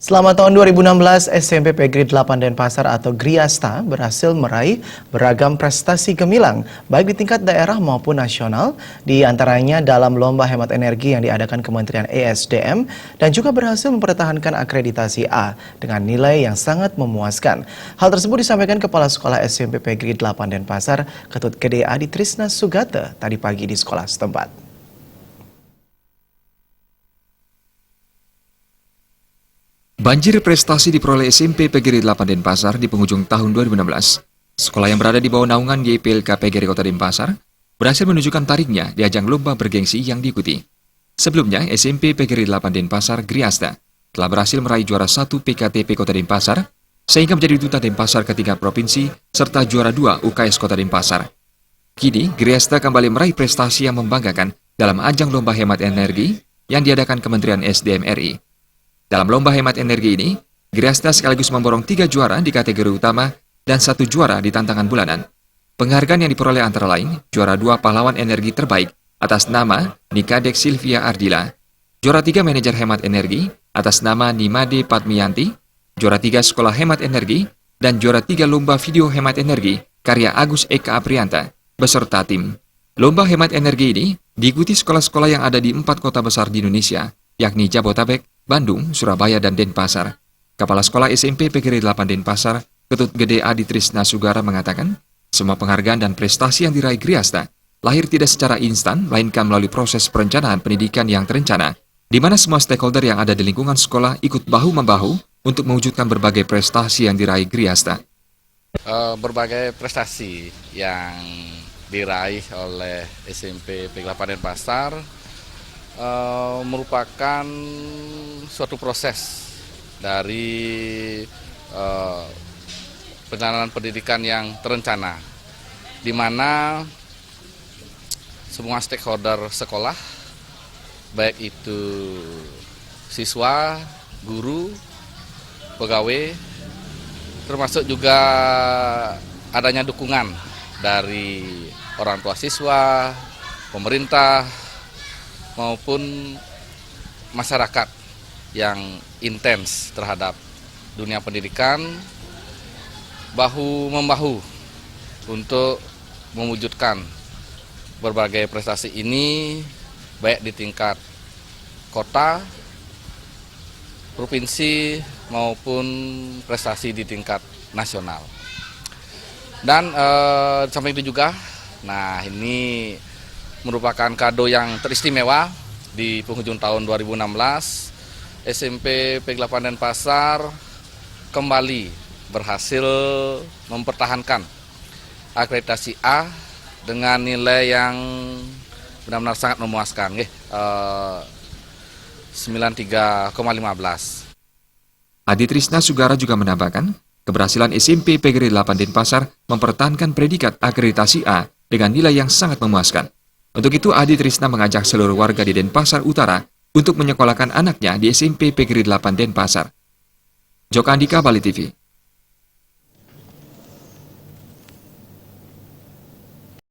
Selama tahun 2016, SMP Negeri 8 Denpasar atau Griasta berhasil meraih beragam prestasi gemilang, baik di tingkat daerah maupun nasional, di antaranya dalam lomba hemat energi yang diadakan Kementerian ESDM, dan juga berhasil mempertahankan akreditasi A dengan nilai yang sangat memuaskan. Hal tersebut disampaikan Kepala Sekolah SMP Negeri 8 Denpasar, Ketut Gede Adi Trisna Sugata, tadi pagi di sekolah setempat. Banjir prestasi diperoleh SMP PGRI 8 Denpasar di penghujung tahun 2016. Sekolah yang berada di bawah naungan YPLK PGRI Kota Denpasar berhasil menunjukkan tariknya di ajang lomba bergengsi yang diikuti. Sebelumnya, SMP PGRI 8 Denpasar Griasta telah berhasil meraih juara 1 PKTP Kota Denpasar, sehingga menjadi duta Denpasar ketiga provinsi, serta juara 2 UKS Kota Denpasar. Kini, Griasta kembali meraih prestasi yang membanggakan dalam ajang lomba hemat energi yang diadakan Kementerian SDM RI. Dalam lomba hemat energi ini, Griasta sekaligus memborong 3 juara di kategori utama dan 1 juara di tantangan bulanan. Penghargaan yang diperoleh antara lain, juara 2 pahlawan energi terbaik atas nama Nikadek Silvia Ardila, juara 3 manajer hemat energi atas nama Nimade Padmiyanti, juara 3 sekolah hemat energi, dan juara 3 lomba video hemat energi karya Agus Eka Aprianta beserta tim. Lomba hemat energi ini diikuti sekolah-sekolah yang ada di 4 kota besar di Indonesia, yakni Jabotabek, Bandung, Surabaya, dan Denpasar. Kepala Sekolah SMP PGRI 8 Denpasar, Ketut Gede Adi Trisna Sugara mengatakan, semua penghargaan dan prestasi yang diraih Griasta lahir tidak secara instan, melainkan melalui proses perencanaan pendidikan yang terencana, di mana semua stakeholder yang ada di lingkungan sekolah ikut bahu-membahu untuk mewujudkan berbagai prestasi yang diraih Griasta. Berbagai prestasi yang diraih oleh SMP PGRI 8 Denpasar merupakan suatu proses dari perjalanan pendidikan yang terencana, di mana semua stakeholder sekolah, baik itu siswa, guru, pegawai, termasuk juga adanya dukungan dari orang tua siswa, pemerintah, maupun masyarakat yang intens terhadap dunia pendidikan, bahu-membahu untuk mewujudkan berbagai prestasi ini, baik di tingkat kota, provinsi, maupun prestasi di tingkat nasional. Dan di samping itu juga, ini merupakan kado yang teristimewa di penghujung tahun 2016. SMP PGRI 8 Denpasar kembali berhasil mempertahankan akreditasi A dengan nilai yang benar-benar sangat memuaskan, 93,15. Adi Trisna Sugara juga menambahkan, keberhasilan SMP PGRI 8 Denpasar mempertahankan predikat akreditasi A dengan nilai yang sangat memuaskan. Untuk itu, Adi Trisna mengajak seluruh warga di Denpasar Utara untuk menyekolahkan anaknya di SMP PGRI 8 Denpasar. Jokandika, Bali TV.